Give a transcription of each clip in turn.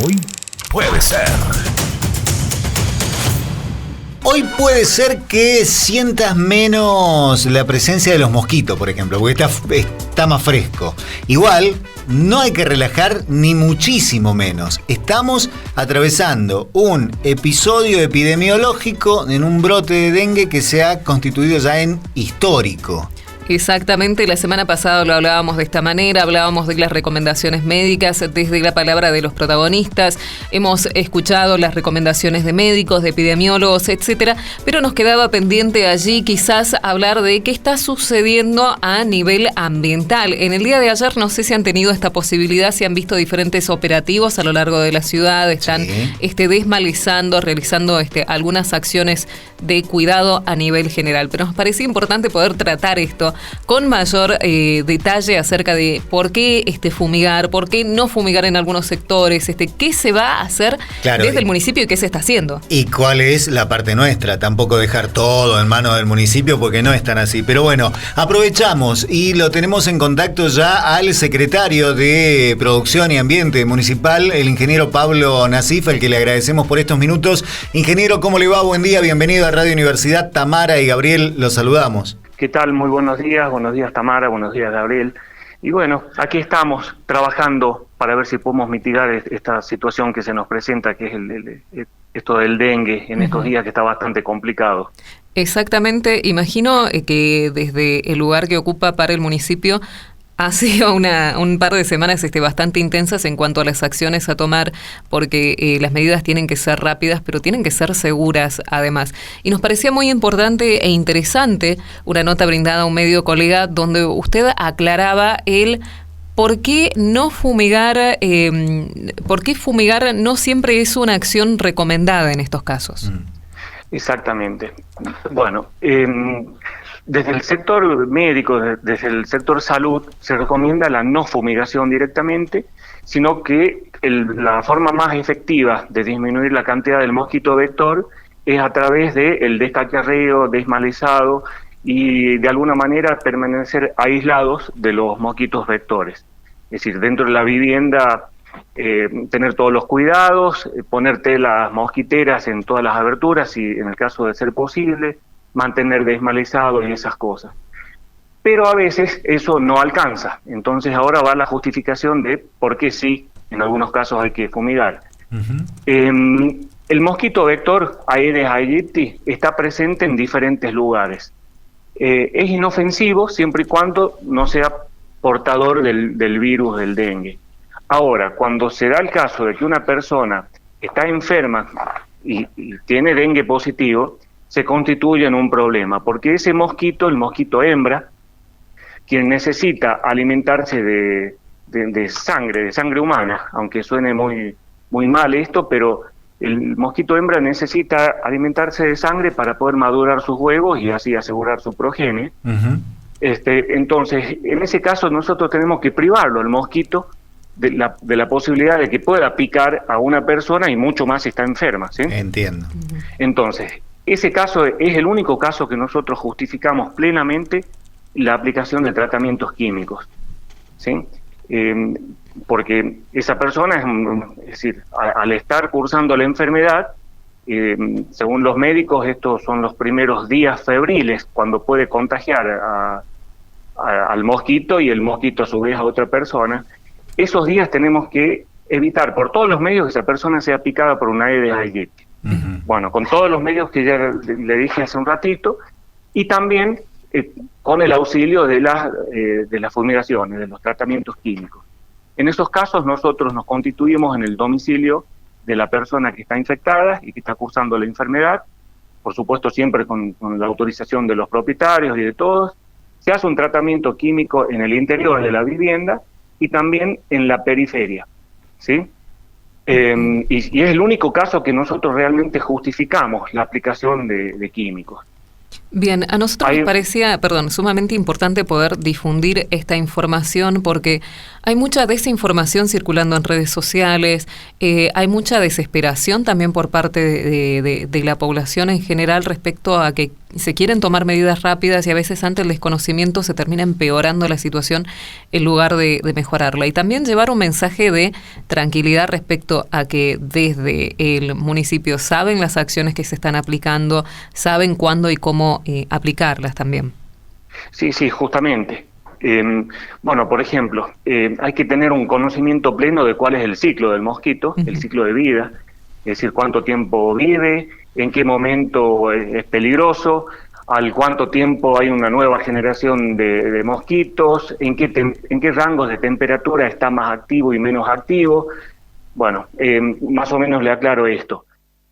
Hoy puede ser. Hoy puede ser que sientas menos la presencia de los mosquitos, por ejemplo, porque está más fresco. Igual, no hay que relajar ni muchísimo menos. Estamos atravesando un episodio epidemiológico en un brote de dengue que se ha constituido ya en histórico. Exactamente, la semana pasada lo hablábamos de esta manera, hablábamos de las recomendaciones médicas desde la palabra de los protagonistas, hemos escuchado las recomendaciones de médicos, de epidemiólogos, etcétera, pero nos quedaba pendiente allí quizás hablar de qué está sucediendo a nivel ambiental. En el día de ayer no sé si han tenido esta posibilidad, si han visto diferentes operativos a lo largo de la ciudad, están desmalizando, realizando algunas acciones de cuidado a nivel general, pero nos parecía importante poder tratar esto con mayor detalle acerca de por qué fumigar, por qué no fumigar en algunos sectores, qué se va a hacer desde el municipio y qué se está haciendo. Y cuál es la parte nuestra, tampoco dejar todo en manos del municipio porque no es tan así. Pero bueno, aprovechamos y lo tenemos en contacto ya al secretario de Producción y Ambiente Municipal, el ingeniero Pablo Nasif, al que le agradecemos por estos minutos. Ingeniero, ¿cómo le va? Buen día, bienvenido a Radio Universidad. Tamara y Gabriel, los saludamos. ¿Qué tal? Muy buenos días Tamara, buenos días Gabriel. Y bueno, aquí estamos trabajando para ver si podemos mitigar esta situación que se nos presenta, que es esto del dengue en estos días que está bastante complicado. Exactamente, imagino que desde el lugar que ocupa para el municipio ha sido un par de semanas bastante intensas en cuanto a las acciones a tomar, porque las medidas tienen que ser rápidas, pero tienen que ser seguras además. Y nos parecía muy importante e interesante una nota brindada a un medio colega donde usted aclaraba por qué no fumigar, por qué fumigar no siempre es una acción recomendada en estos casos. Exactamente. Bueno, desde el sector médico, desde el sector salud, se recomienda la no fumigación directamente, sino que la forma más efectiva de disminuir la cantidad del mosquito vector es a través del descacharreo, desmalezado y de alguna manera permanecer aislados de los mosquitos vectores. Es decir, dentro de la vivienda tener todos los cuidados, poner telas mosquiteras en todas las aberturas y en el caso de ser posible, mantener desmalezado y esas cosas. Pero a veces eso no alcanza, entonces ahora va la justificación de por qué sí, en algunos casos hay que fumigar. El mosquito vector Aedes aegypti está presente en diferentes lugares. Es inofensivo siempre y cuando no sea portador del virus del dengue. Ahora, cuando se da el caso de que una persona está enferma y tiene dengue positivo, se constituye en un problema, porque ese mosquito, el mosquito hembra, quien necesita alimentarse de sangre humana, aunque suene muy mal esto, pero el mosquito hembra necesita alimentarse de sangre para poder madurar sus huevos y así asegurar su progenie. Entonces, en ese caso nosotros tenemos que privarlo, el mosquito, de la posibilidad de que pueda picar a una persona y mucho más si está enferma, ¿sí? Entiendo. Entonces, ese caso es el único caso que nosotros justificamos plenamente la aplicación de tratamientos químicos, ¿sí? Porque esa persona, es decir, al estar cursando la enfermedad, según los médicos, estos son los primeros días febriles cuando puede contagiar al mosquito y el mosquito a su vez a otra persona. Esos días tenemos que evitar por todos los medios que esa persona sea picada por una Aedes aegypti. Bueno, con todos los medios que ya le dije hace un ratito, y también con el auxilio de las fumigaciones, de los tratamientos químicos. En esos casos nosotros nos constituimos en el domicilio de la persona que está infectada y que está cursando la enfermedad, por supuesto siempre con la autorización de los propietarios y de todos. Se hace un tratamiento químico en el interior de la vivienda y también en la periferia, ¿sí? Y es el único caso que nosotros realmente justificamos la aplicación de químicos. Bien, a nosotros nos parecía, sumamente importante poder difundir esta información porque Hay mucha desinformación circulando en redes sociales, hay mucha desesperación también por parte de la población en general respecto a que se quieren tomar medidas rápidas y a veces ante el desconocimiento se termina empeorando la situación en lugar de mejorarla. Y también llevar un mensaje de tranquilidad respecto a que desde el municipio saben las acciones que se están aplicando, saben cuándo y cómo aplicarlas también. Sí, justamente. Bueno, por ejemplo, hay que tener un conocimiento pleno de cuál es el ciclo del mosquito, el ciclo de vida, es decir, cuánto tiempo vive, en qué momento es peligroso, al cuánto tiempo hay una nueva generación de mosquitos, en qué rangos de temperatura está más activo y menos activo. Bueno, más o menos le aclaro esto.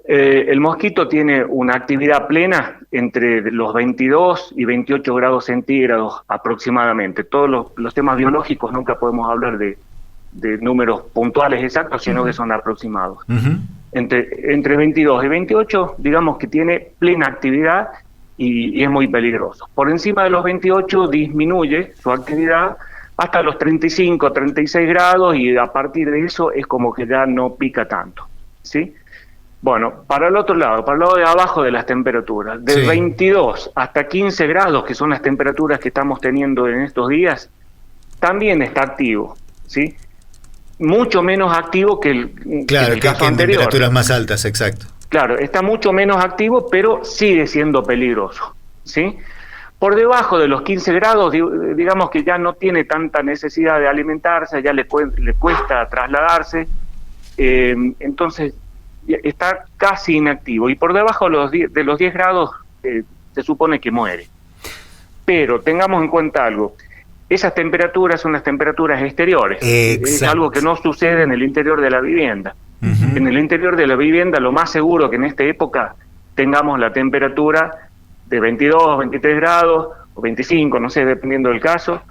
El mosquito tiene una actividad plena entre los 22 y 28 grados centígrados aproximadamente. Todos los temas biológicos nunca podemos hablar de números puntuales exactos, sino que son aproximados. Entre 22 y 28, digamos que tiene plena actividad y es muy peligroso. Por encima de los 28 disminuye su actividad hasta los 35, 36 grados y a partir de eso es como que ya no pica tanto, ¿sí? Bueno, para el otro lado, para el lado de abajo de las temperaturas, de 22 hasta 15 grados, que son las temperaturas que estamos teniendo en estos días, también está activo, ¿sí? Mucho menos activo que el caso anterior. Temperaturas más altas, exacto. Claro, está mucho menos activo, pero sigue siendo peligroso, ¿sí? Por debajo de los 15 grados, digamos que ya no tiene tanta necesidad de alimentarse, ya le cuesta trasladarse, entonces está casi inactivo, y por debajo de los 10 grados se supone que muere. Pero tengamos en cuenta algo, esas temperaturas son las temperaturas exteriores. Exacto. Es algo que no sucede en el interior de la vivienda. En el interior de la vivienda lo más seguro que en esta época tengamos la temperatura de 22, 23 grados o 25, no sé, dependiendo del caso,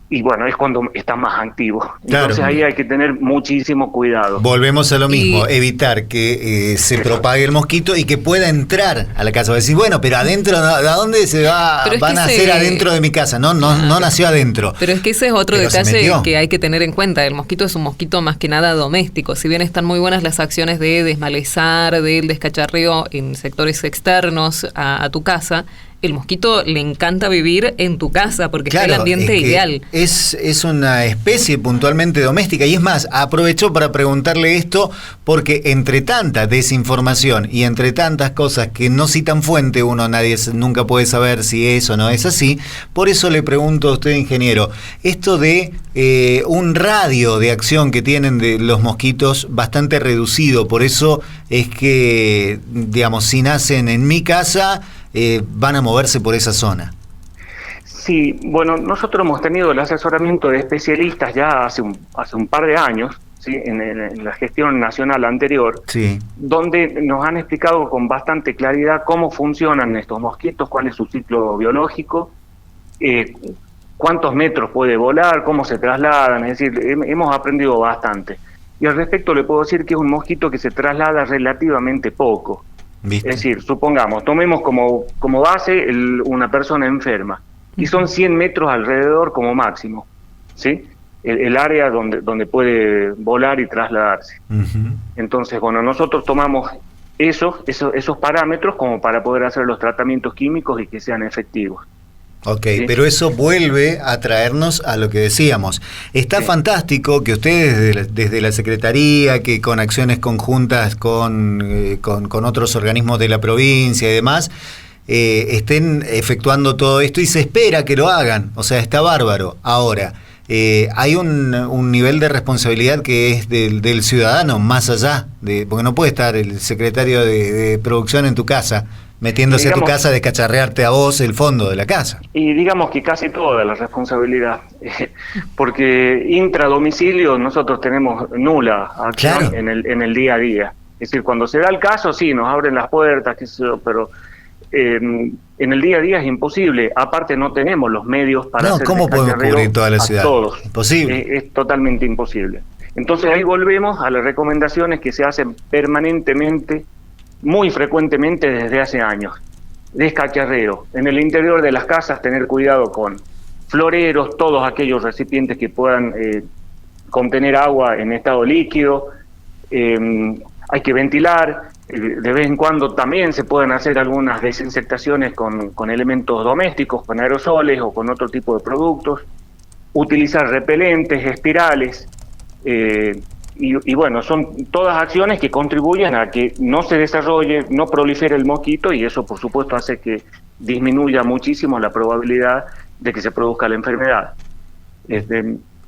y bueno, es cuando está más activo. Entonces ahí hay que tener muchísimo cuidado. Volvemos a lo mismo, evitar que se propague el mosquito y que pueda entrar a la casa. Va a decir, bueno, pero adentro, ¿a dónde se va a nacer adentro de mi casa? No nació adentro. Pero es que ese es otro detalle que hay que tener en cuenta. El mosquito es un mosquito más que nada doméstico. Si bien están muy buenas las acciones de desmalezar, del descacharreo en sectores externos a tu casa, el mosquito le encanta vivir en tu casa porque está el ambiente ideal. Es una especie puntualmente doméstica, y es más, aprovecho para preguntarle esto porque entre tanta desinformación y entre tantas cosas que no citan fuente, nadie nunca puede saber si es o no es así. Por eso le pregunto a usted, ingeniero, esto de un radio de acción que tienen de los mosquitos bastante reducido, por eso es que, digamos, si nacen en mi casa, van a moverse por esa zona. Sí, bueno, nosotros hemos tenido el asesoramiento de especialistas ya hace un par de años, ¿sí? en la gestión nacional anterior, sí, donde nos han explicado con bastante claridad cómo funcionan estos mosquitos, cuál es su ciclo biológico, cuántos metros puede volar, cómo se trasladan, es decir, hemos aprendido bastante. Y al respecto le puedo decir que es un mosquito que se traslada relativamente poco. ¿Viste? Es decir, supongamos, tomemos como base una persona enferma, y son 100 metros alrededor como máximo, ¿sí? El área donde puede volar y trasladarse. Entonces, bueno, nosotros tomamos esos parámetros como para poder hacer los tratamientos químicos y que sean efectivos. Ok, ¿Sí? Pero eso vuelve a traernos a lo que decíamos. Está fantástico que ustedes desde la Secretaría, que con acciones conjuntas con otros organismos de la provincia y demás, estén efectuando todo esto y se espera que lo hagan. O sea, está bárbaro. Ahora, hay un nivel de responsabilidad que es del ciudadano, más allá porque no puede estar el secretario de producción en tu casa metiéndose a tu casa a descacharrearte a vos el fondo de la casa. Y digamos que casi toda la responsabilidad, porque intradomicilio nosotros tenemos nula acción en el día a día. Es decir, cuando se da el caso, sí, nos abren las puertas, qué sé yo, pero en el día a día es imposible. Aparte no tenemos los medios para hacer ¿cómo podemos cubrir toda la ciudad? Todos. Imposible. Es totalmente imposible. Entonces ahí volvemos a las recomendaciones que se hacen permanentemente, muy frecuentemente desde hace años. Descacharreo. En el interior de las casas tener cuidado con floreros, todos aquellos recipientes que puedan contener agua en estado líquido. Hay que ventilar. De vez en cuando también se pueden hacer algunas desinfectaciones con elementos domésticos, con aerosoles o con otro tipo de productos. Utilizar repelentes, espirales. Y bueno, son todas acciones que contribuyen a que no se desarrolle, no prolifere el mosquito, y eso por supuesto hace que disminuya muchísimo la probabilidad de que se produzca la enfermedad.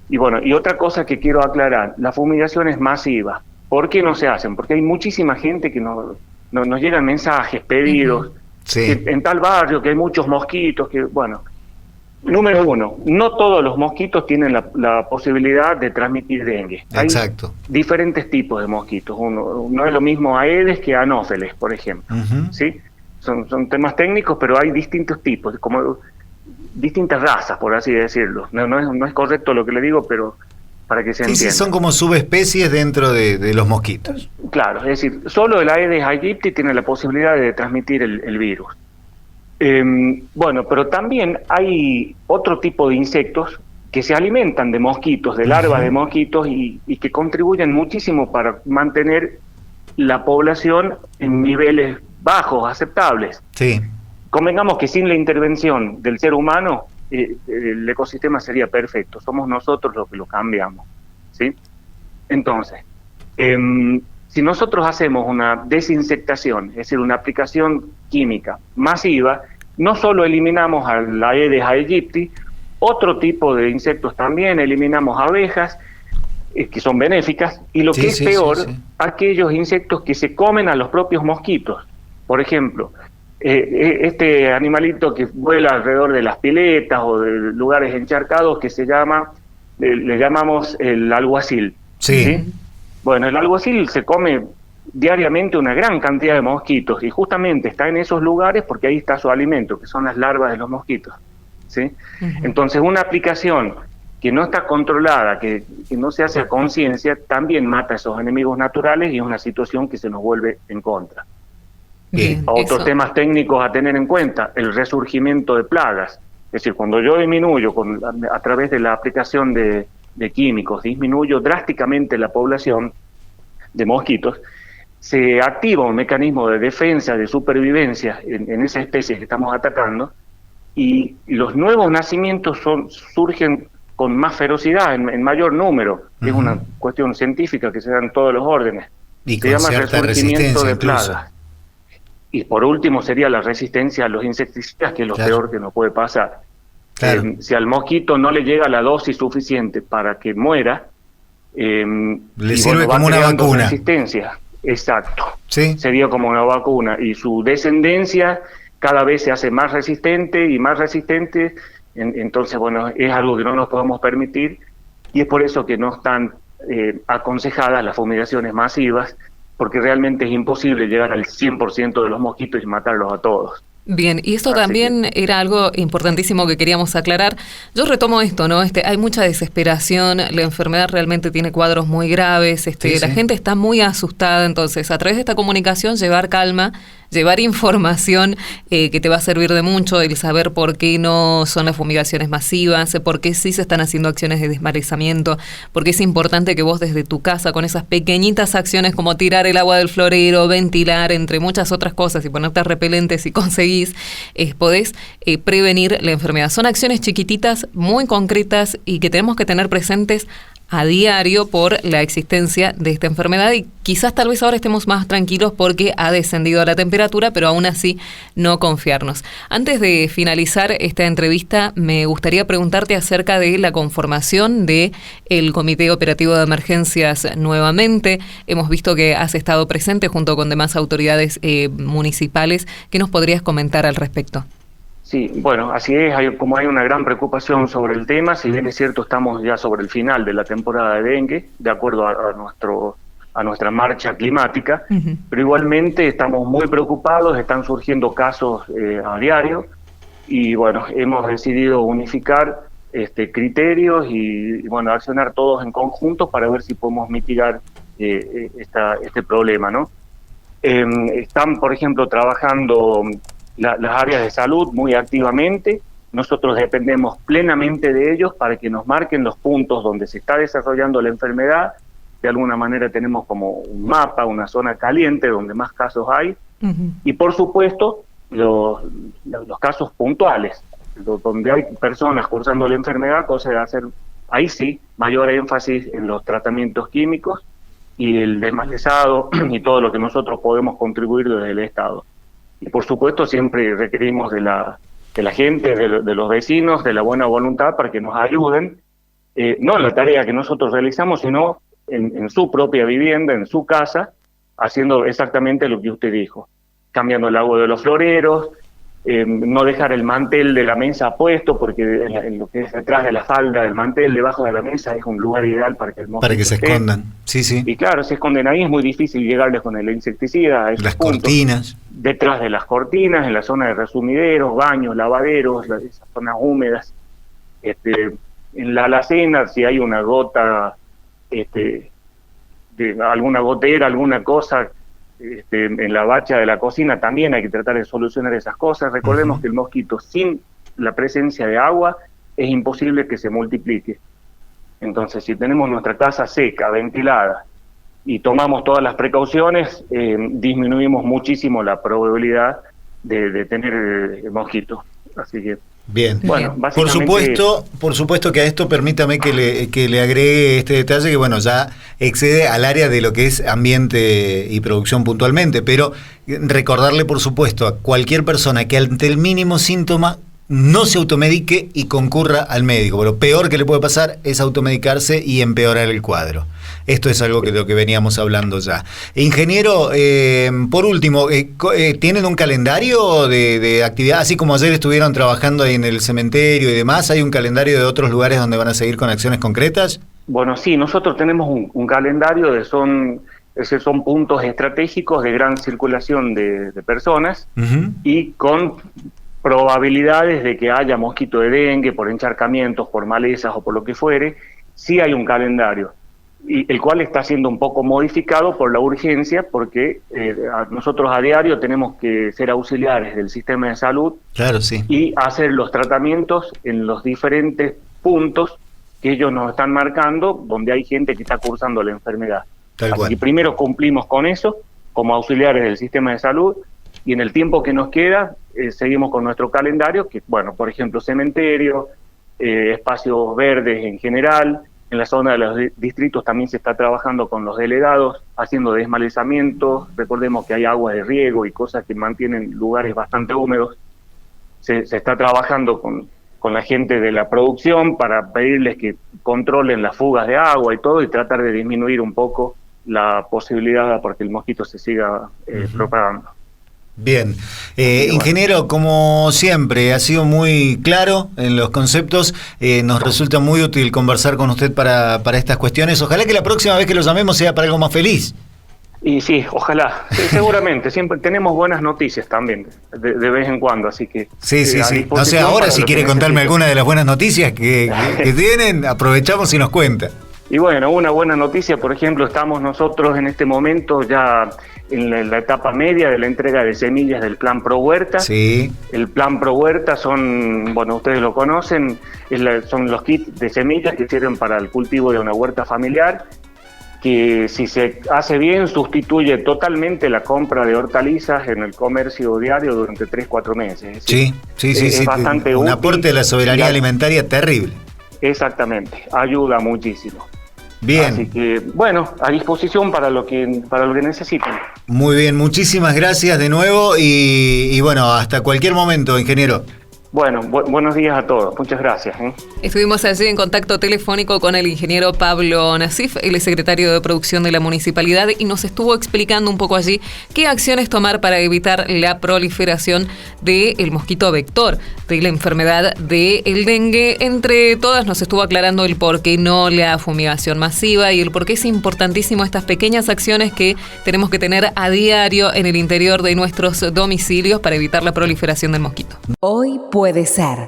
Y bueno, y otra cosa que quiero aclarar, la fumigación es masiva. ¿Por qué no se hacen? Porque hay muchísima gente que nos llegan mensajes, pedidos, sí, que en tal barrio que hay muchos mosquitos, que bueno... Número uno, no todos los mosquitos tienen la posibilidad de transmitir dengue. Exacto. Hay diferentes tipos de mosquitos. No es lo mismo Aedes que Anófeles, por ejemplo. ¿Sí? Son temas técnicos, pero hay distintos tipos, como distintas razas, por así decirlo. No es correcto lo que le digo, pero para que se entienda. Sí, son como subespecies dentro de los mosquitos. Claro, es decir, solo el Aedes aegypti tiene la posibilidad de transmitir el virus. Bueno, pero también hay otro tipo de insectos que se alimentan de mosquitos, de larvas de mosquitos, y que contribuyen muchísimo para mantener la población en niveles bajos, aceptables. Sí. Convengamos que sin la intervención del ser humano, el ecosistema sería perfecto. Somos nosotros los que lo cambiamos, ¿sí? Entonces, si nosotros hacemos una desinsectación, es decir, una aplicación química masiva, no solo eliminamos a la Aedes aegypti, otro tipo de insectos también, eliminamos abejas, que son benéficas, y lo que es peor, aquellos insectos que se comen a los propios mosquitos. Por ejemplo, este animalito que vuela alrededor de las piletas o de lugares encharcados, que se llama, le llamamos el alguacil. ¿Sí? Bueno, el alguacil se come diariamente una gran cantidad de mosquitos, y justamente está en esos lugares porque ahí está su alimento, que son las larvas de los mosquitos. ¿Sí? Entonces, una aplicación que no está controlada, que no se hace a conciencia, también mata a esos enemigos naturales, y es una situación que se nos vuelve en contra. Otros temas técnicos a tener en cuenta: el resurgimiento de plagas. Es decir, cuando yo disminuyo a través de la aplicación de químicos, disminuyo drásticamente la población de mosquitos, se activa un mecanismo de defensa, de supervivencia en esa especie que estamos atacando, y los nuevos nacimientos surgen con más ferocidad, en mayor número. Es una cuestión científica que se da en todos los órdenes. Y se llama resurgimiento de plagas. Y por último sería la resistencia a los insecticidas, que es lo peor que nos puede pasar. Claro. Si al mosquito no le llega la dosis suficiente para que muera, le sirve como una vacuna. Resistencia. Exacto. ¿Sí? Sería como una vacuna, y su descendencia cada vez se hace más resistente y más resistente. Entonces, bueno, es algo que no nos podemos permitir, y es por eso que no están aconsejadas las fumigaciones masivas, porque realmente es imposible llegar al 100% de los mosquitos y matarlos a todos. Bien, y esto también era algo importantísimo que queríamos aclarar. Yo retomo esto, ¿no? Hay mucha desesperación, la enfermedad realmente tiene cuadros muy graves, la gente está muy asustada, entonces a través de esta comunicación llevar calma, llevar información que te va a servir de mucho, el saber por qué no son las fumigaciones masivas, por qué sí se están haciendo acciones de desmalezamiento, porque es importante que vos desde tu casa, con esas pequeñitas acciones como tirar el agua del florero, ventilar, entre muchas otras cosas, y ponerte repelentes si conseguís, podés prevenir la enfermedad. Son acciones chiquititas, muy concretas, y que tenemos que tener presentes a diario por la existencia de esta enfermedad, y quizás tal vez ahora estemos más tranquilos porque ha descendido la temperatura, pero aún así no confiarnos. Antes de finalizar esta entrevista, me gustaría preguntarte acerca de la conformación de el Comité Operativo de Emergencias nuevamente. Hemos visto que has estado presente junto con demás autoridades municipales. ¿Qué nos podrías comentar al respecto? Sí, bueno, así es, como hay una gran preocupación sobre el tema, si bien es cierto estamos ya sobre el final de la temporada de dengue, de acuerdo a nuestra marcha climática, pero igualmente estamos muy preocupados, están surgiendo casos a diario, y bueno, hemos decidido unificar criterios y bueno, accionar todos en conjunto para ver si podemos mitigar este problema, ¿no? Están, por ejemplo, trabajando las áreas de salud muy activamente, nosotros dependemos plenamente de ellos para que nos marquen los puntos donde se está desarrollando la enfermedad. De alguna manera tenemos como un mapa, una zona caliente donde más casos hay, y por supuesto los casos puntuales, donde hay personas cursando la enfermedad, cosa de hacer, ahí sí, mayor énfasis en los tratamientos químicos y el desmalezado y todo lo que nosotros podemos contribuir desde el Estado. Y por supuesto siempre requerimos de la gente, de los vecinos, de la buena voluntad para que nos ayuden, no en la tarea que nosotros realizamos, sino en su propia vivienda, en su casa, haciendo exactamente lo que usted dijo, cambiando el agua de los floreros, no dejar el mantel de la mesa puesto, porque en lo que es detrás de la falda del mantel, debajo de la mesa, es un lugar ideal para que el mosquito para que se escondan, sí, sí. Y claro, se esconden ahí, es muy difícil llegarles con el insecticida a esos las puntos. Cortinas. Detrás de las cortinas, en la zona de resumideros, baños, lavaderos, esas zonas húmedas, en la alacena, si hay una gota, de alguna gotera, alguna cosa, en la bacha de la cocina, también hay que tratar de solucionar esas cosas. Recordemos que el mosquito sin la presencia de agua es imposible que se multiplique. Entonces, si tenemos nuestra casa seca, ventilada, y tomamos todas las precauciones, disminuimos muchísimo la probabilidad de tener mosquitos. Así que, bien, bueno, por supuesto que a esto permítame que le agregue este detalle que, bueno, ya excede al área de lo que es ambiente y producción puntualmente, pero recordarle, por supuesto, a cualquier persona que ante el mínimo síntoma no se automedique y concurra al médico. Lo peor que le puede pasar es automedicarse y empeorar el cuadro. Esto es algo que de lo que veníamos hablando ya. Ingeniero, por último, ¿tienen un calendario de actividad? Así como ayer estuvieron trabajando ahí en el cementerio y demás, ¿hay un calendario de otros lugares donde van a seguir con acciones concretas? Bueno, sí, nosotros tenemos un calendario son puntos estratégicos de gran circulación de personas, y con probabilidades de que haya mosquito de dengue por encharcamientos, por malezas o por lo que fuere. Sí hay un calendario, y el cual está siendo un poco modificado por la urgencia, porque nosotros a diario tenemos que ser auxiliares del sistema de salud, claro, sí, y hacer los tratamientos en los diferentes puntos que ellos nos están marcando, donde hay gente que está cursando la enfermedad. Así que primero cumplimos con eso, como auxiliares del sistema de salud, y en el tiempo que nos queda, seguimos con nuestro calendario, que, bueno, por ejemplo, cementerio, espacios verdes en general. En la zona de los distritos también se está trabajando con los delegados, haciendo desmalezamientos. Recordemos que hay aguas de riego y cosas que mantienen lugares bastante húmedos. Se está trabajando con la gente de la producción para pedirles que controlen las fugas de agua y todo, y tratar de disminuir un poco la posibilidad para que el mosquito se siga propagando. Bien, ingeniero, como siempre, ha sido muy claro en los conceptos, nos resulta muy útil conversar con usted para estas cuestiones. Ojalá que la próxima vez que lo llamemos sea para algo más feliz. Y sí, ojalá, sí, seguramente, siempre tenemos buenas noticias también, de vez en cuando, así que... Sí. No sé, ahora si quiere contarme alguna de las buenas noticias que tienen, aprovechamos y nos cuenta. Y bueno, una buena noticia, por ejemplo, estamos nosotros en este momento ya en la etapa media de la entrega de semillas del Plan Pro Huerta. Sí. El Plan Pro Huerta ustedes lo conocen, son los kits de semillas que sirven para el cultivo de una huerta familiar, que si se hace bien sustituye totalmente la compra de hortalizas en el comercio diario durante 3-4 meses. Sí. Es bastante un útil. Aporte de la soberanía alimentaria terrible. Exactamente, ayuda muchísimo. Bien. Así que, bueno, a disposición para lo que necesiten. Muy bien, muchísimas gracias de nuevo y bueno, hasta cualquier momento, ingeniero. Bueno, buenos días a todos. Muchas gracias. Estuvimos allí en contacto telefónico con el ingeniero Pablo Nasif, el secretario de Producción de la Municipalidad, y nos estuvo explicando un poco allí qué acciones tomar para evitar la proliferación del mosquito vector, de la enfermedad del dengue. Entre todas nos estuvo aclarando el por qué no la fumigación masiva y el por qué es importantísimo estas pequeñas acciones que tenemos que tener a diario en el interior de nuestros domicilios para evitar la proliferación del mosquito. Hoy puede ser.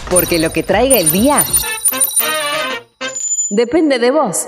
Porque lo que traiga el día depende de vos.